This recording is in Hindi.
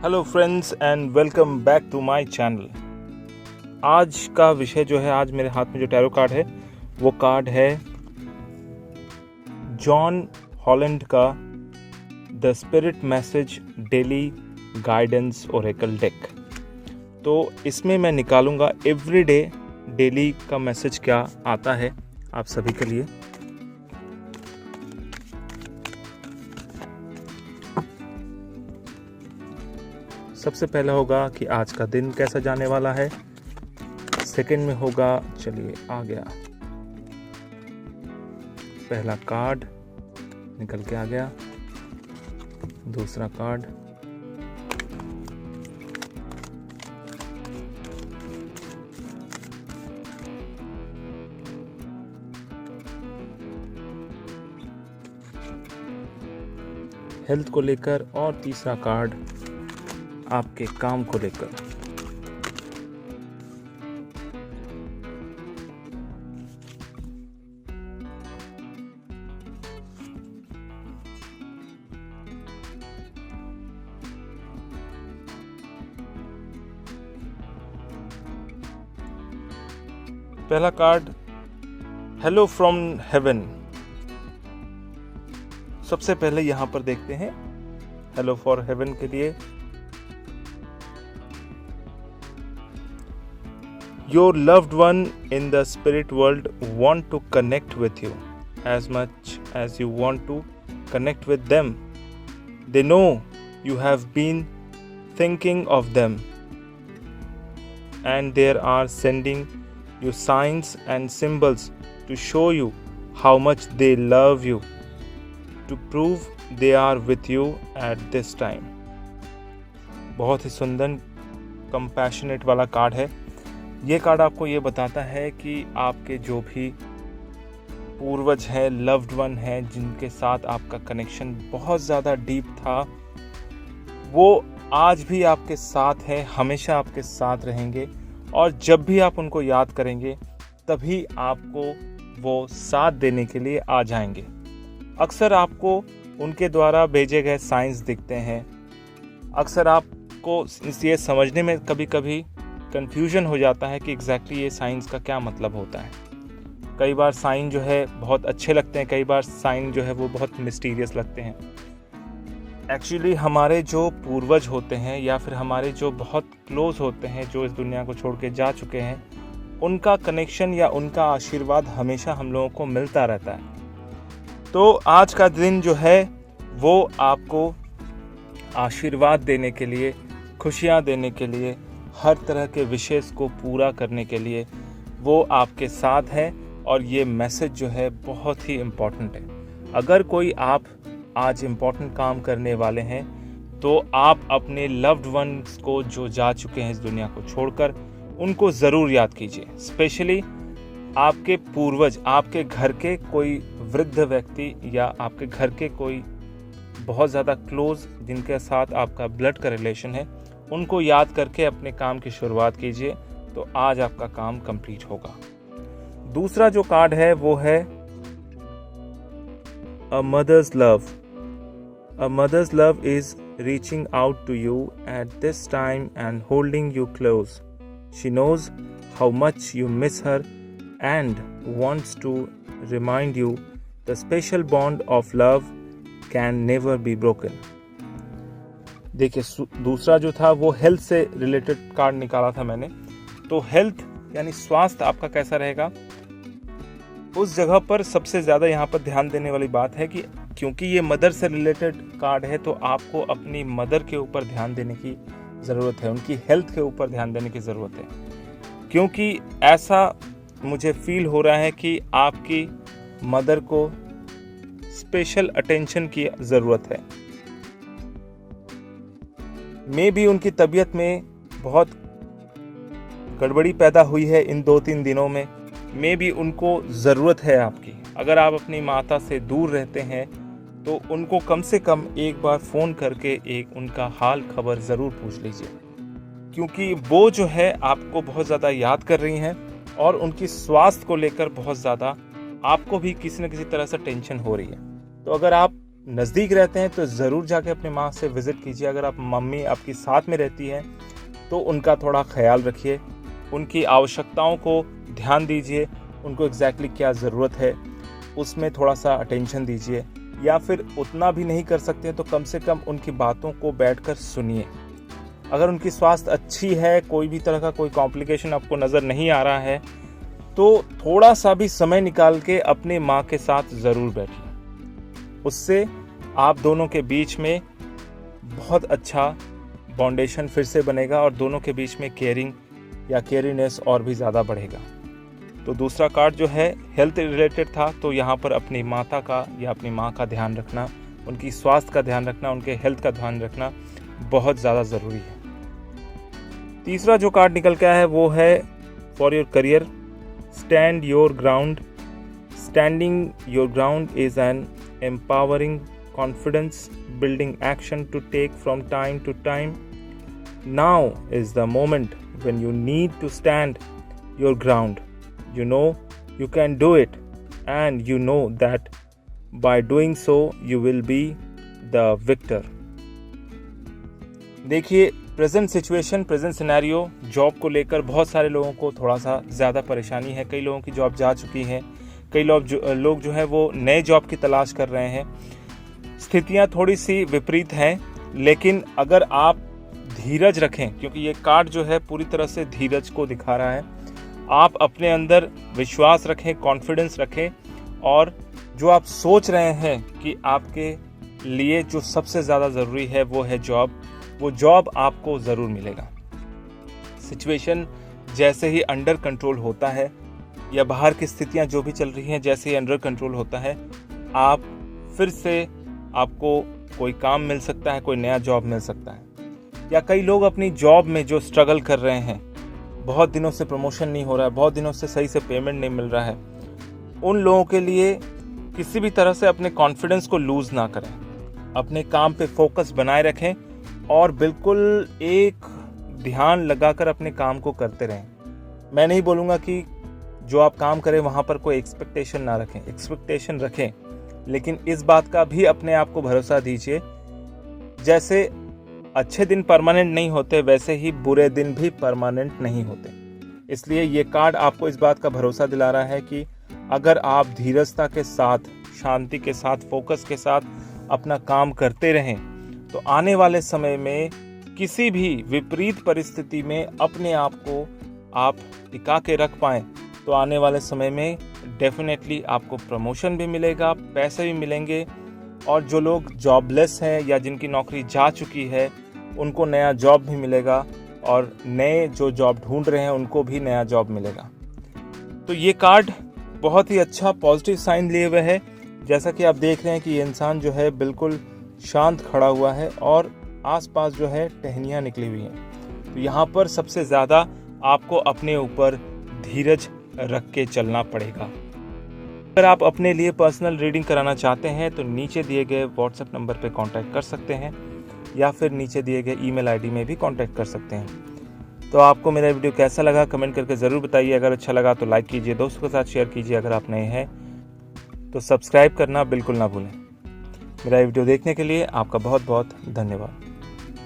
Hello friends and welcome back to my channel. आज का विषय जो है, आज मेरे हाथ में जो टैरो कार्ड है वो कार्ड है जॉन हॉलैंड का the spirit message daily guidance Oracle deck. तो इसमें मैं निकालूंगा एवरीडे डेली का मैसेज क्या आता है आप सभी के लिए। सबसे पहला होगा कि आज का दिन कैसा जाने वाला है। सेकंड में होगा, चलिए आ गया पहला कार्ड निकल के आ गया। दूसरा कार्ड, हेल्थ को लेकर, और तीसरा कार्ड आपके काम को लेकर। पहला कार्ड, हेलो फ्रॉम हेवन। सबसे पहले यहां पर देखते हैं हेलो फॉर हेवन के लिए। Your loved one in the spirit world want to connect with you as much as you want to connect with them. They know you have been thinking of them and they are sending you signs and symbols to show you how much they love you, to prove they are with you at this time. बहुत ही सुंदर कंपैशनेट वाला कार्ड है। ये कार्ड आपको ये बताता है कि आपके जो भी पूर्वज हैं, लव्ड वन हैं, जिनके साथ आपका कनेक्शन बहुत ज़्यादा डीप था, वो आज भी आपके साथ हैं, हमेशा आपके साथ रहेंगे। और जब भी आप उनको याद करेंगे तभी आपको वो साथ देने के लिए आ जाएंगे। अक्सर आपको उनके द्वारा भेजे गए साइंस दिखते हैं। अक्सर आपको ये समझने में कभी कभी कंफ्यूजन हो जाता है कि एग्जैक्टली ये साइंस का क्या मतलब होता है। कई बार साइन जो है बहुत अच्छे लगते हैं, कई बार साइन जो है वो बहुत मिस्टीरियस लगते हैं। एक्चुअली हमारे जो पूर्वज होते हैं या फिर हमारे जो बहुत क्लोज होते हैं, जो इस दुनिया को छोड़ के जा चुके हैं, उनका कनेक्शन या उनका आशीर्वाद हमेशा हम लोगों को मिलता रहता है। तो आज का दिन जो है वो आपको आशीर्वाद देने के लिए, खुशियाँ देने के लिए, हर तरह के विशेष को पूरा करने के लिए वो आपके साथ है। और ये मैसेज जो है बहुत ही इम्पॉर्टेंट है। अगर कोई आप आज इम्पॉर्टेंट काम करने वाले हैं तो आप अपने लव्ड वंस को जो जा चुके हैं इस दुनिया को छोड़कर, उनको ज़रूर याद कीजिए। स्पेशली आपके पूर्वज, आपके घर के कोई वृद्ध व्यक्ति या आपके घर के कोई बहुत ज़्यादा क्लोज जिनके साथ आपका ब्लड का रिलेशन है, उनको याद करके अपने काम की शुरुआत कीजिए, तो आज आपका काम कंप्लीट होगा। दूसरा जो कार्ड है वो है a mother's love. A mother's love is reaching out to you at this time and holding you close. She knows how much you miss her and wants to remind you the special bond of love can never be broken. देखिए, दूसरा जो था वो हेल्थ से रिलेटेड कार्ड निकाला था मैंने। तो हेल्थ यानी स्वास्थ्य आपका कैसा रहेगा, उस जगह पर सबसे ज़्यादा यहाँ पर ध्यान देने वाली बात है कि क्योंकि ये मदर से रिलेटेड कार्ड है, तो आपको अपनी मदर के ऊपर ध्यान देने की ज़रूरत है, उनकी हेल्थ के ऊपर ध्यान देने की ज़रूरत है। क्योंकि ऐसा मुझे फील हो रहा है कि आपकी मदर को स्पेशल अटेंशन की ज़रूरत है। में भी उनकी तबीयत में बहुत गड़बड़ी पैदा हुई है इन 2-3 दिनों में भी उनको ज़रूरत है आपकी। अगर आप अपनी माता से दूर रहते हैं तो उनको कम से कम एक बार फ़ोन करके एक उनका हाल खबर ज़रूर पूछ लीजिए, क्योंकि वो जो है आपको बहुत ज़्यादा याद कर रही हैं और उनकी स्वास्थ्य को लेकर बहुत ज़्यादा आपको भी किसी न किसी तरह से टेंशन हो रही है। तो अगर आप नज़दीक रहते हैं तो ज़रूर जाके अपनी माँ से विज़िट कीजिए। अगर आप मम्मी आपकी साथ में रहती हैं तो उनका थोड़ा ख्याल रखिए, उनकी आवश्यकताओं को ध्यान दीजिए, उनको एग्जैक्टली क्या ज़रूरत है उसमें थोड़ा सा अटेंशन दीजिए। या फिर उतना भी नहीं कर सकते तो कम से कम उनकी बातों को बैठकर सुनिए। अगर उनकी स्वास्थ्य अच्छी है, कोई भी तरह का कोई कॉम्प्लिकेशन आपको नज़र नहीं आ रहा है, तो थोड़ा सा भी समय निकाल के अपनी माँ के साथ ज़रूर बैठिए। उससे आप दोनों के बीच में बहुत अच्छा बाउंडेशन फिर से बनेगा और दोनों के बीच में केयरिंग या केयरिंगनेस और भी ज़्यादा बढ़ेगा। तो दूसरा कार्ड जो है हेल्थ रिलेटेड था, तो यहाँ पर अपनी माता का या अपनी माँ का ध्यान रखना, उनकी स्वास्थ्य का ध्यान रखना, उनके हेल्थ का ध्यान रखना बहुत ज़्यादा ज़रूरी है। तीसरा जो कार्ड निकल के आया है वो है for your career, stand your ground. Standing your ground is an empowering confidence building action to take from time to time. Now is the moment when you need to stand your ground. You know you can do it, and you know that by doing so you will be the victor. देखिए, present situation, present scenario job को लेकर बहुत सारे लोगों को थोड़ा सा ज़्यादा परेशानी है। कई लोगों की जॉब जा चुकी है, कई लोग जो है वो नए जॉब की तलाश कर रहे हैं। स्थितियां थोड़ी सी विपरीत हैं, लेकिन अगर आप धीरज रखें, क्योंकि ये कार्ड जो है पूरी तरह से धीरज को दिखा रहा है, आप अपने अंदर विश्वास रखें, कॉन्फिडेंस रखें, और जो आप सोच रहे हैं कि आपके लिए जो सबसे ज़्यादा ज़रूरी है वो है जॉब, वो जॉब आपको ज़रूर मिलेगा। सिचुएशन जैसे ही अंडर कंट्रोल होता है या बाहर की स्थितियां जो भी चल रही हैं जैसे ही अंडर कंट्रोल होता है, आप फिर से आपको कोई काम मिल सकता है, कोई नया जॉब मिल सकता है। या कई लोग अपनी जॉब में जो स्ट्रगल कर रहे हैं, बहुत दिनों से प्रमोशन नहीं हो रहा है, बहुत दिनों से सही से पेमेंट नहीं मिल रहा है, उन लोगों के लिए किसी भी तरह से अपने कॉन्फिडेंस को लूज़ ना करें, अपने काम पे फोकस बनाए रखें और बिल्कुल एक ध्यान लगाकर अपने काम को करते रहें। मैं नहीं बोलूँगा कि जो आप काम करें वहाँ पर कोई एक्सपेक्टेशन ना रखें, एक्सपेक्टेशन रखें, लेकिन इस बात का भी अपने आप को भरोसा दीजिए, जैसे अच्छे दिन परमानेंट नहीं होते वैसे ही बुरे दिन भी परमानेंट नहीं होते। इसलिए ये कार्ड आपको इस बात का भरोसा दिला रहा है कि अगर आप धीरजता के साथ, शांति के साथ, फोकस के साथ अपना काम करते रहें तो आने वाले समय में किसी भी विपरीत परिस्थिति में अपने आप को आप टिका के रख पाएं तो आने वाले समय में डेफिनेटली आपको प्रमोशन भी मिलेगा, पैसे भी मिलेंगे, और जो लोग जॉबलेस हैं या जिनकी नौकरी जा चुकी है उनको नया जॉब भी मिलेगा, और नए जो जॉब ढूंढ रहे हैं उनको भी नया जॉब मिलेगा। तो ये कार्ड बहुत ही अच्छा पॉजिटिव साइन लिए हुए है। जैसा कि आप देख रहे हैं कि ये इंसान जो है बिल्कुल शांत खड़ा हुआ है और आसपास जो है टहनियाँ निकली हुई हैं। तो यहाँ पर सबसे ज़्यादा आपको अपने ऊपर धीरज रख के चलना पड़ेगा। अगर आप अपने लिए पर्सनल रीडिंग कराना चाहते हैं तो नीचे दिए गए व्हाट्सएप नंबर पे कांटेक्ट कर सकते हैं या फिर नीचे दिए गए ईमेल आईडी में भी कांटेक्ट कर सकते हैं। तो आपको मेरा वीडियो कैसा लगा कमेंट करके ज़रूर बताइए। अगर अच्छा लगा तो लाइक कीजिए, दोस्तों के साथ शेयर कीजिए। अगर आप नए हैं तो सब्सक्राइब करना बिल्कुल ना भूलें। मेरा वीडियो देखने के लिए आपका बहुत बहुत धन्यवाद।